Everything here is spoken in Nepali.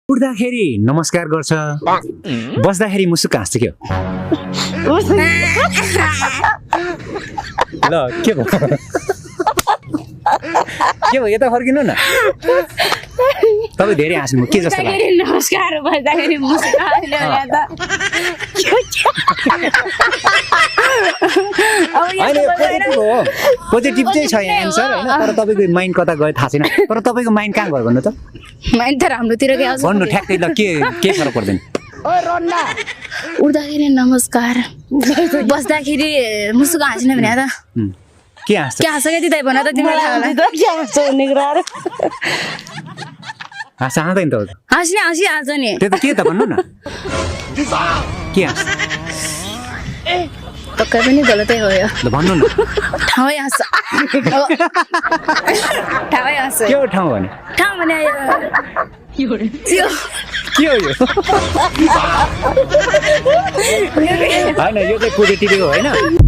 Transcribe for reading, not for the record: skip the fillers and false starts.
उड्दाखेरि नमस्कार गर्छ बस्दाखेरि मुसुक हाँस्छ के हो ल के भयो के भयो यता फर्किनु न तपाईँ धेरै हाँस्नु के जस्तो लाग्यो नमस्कार बस्दाखेरि मुसुक आयो त पोजिटिभ चाहिँ छ यहाँ एन्सर होइन तर तपाईँको माइन्ड कता गयो थाहा छैन तर तपाईँको माइन्ड कहाँ गयो भन्नु त माइन्ड त राम्रोतिर गयो भन्नु ठ्याक्कै ल के फरक पर्दैन उड्दाखेरि नमस्कार बस्दाखेरि मुसुक हाँस्ने भने त के हाँस्छ के हाँस्छ क्या दिदी भन त तिमीलाई थाहा होला हाँस्दैन त हाँस्ने हाँसिहाल्छ नि त्यो त के त भन्नु न के हाँस्छ पक्कै पनि गलतै हो यो ल भन्नु न ठाउँै हाँस्छ ठाउँै हाँस्छ के हो ठाउँ भने ठाउँ भने के हो यो होइन यो चाहिँ पोजिटिभ हो होइन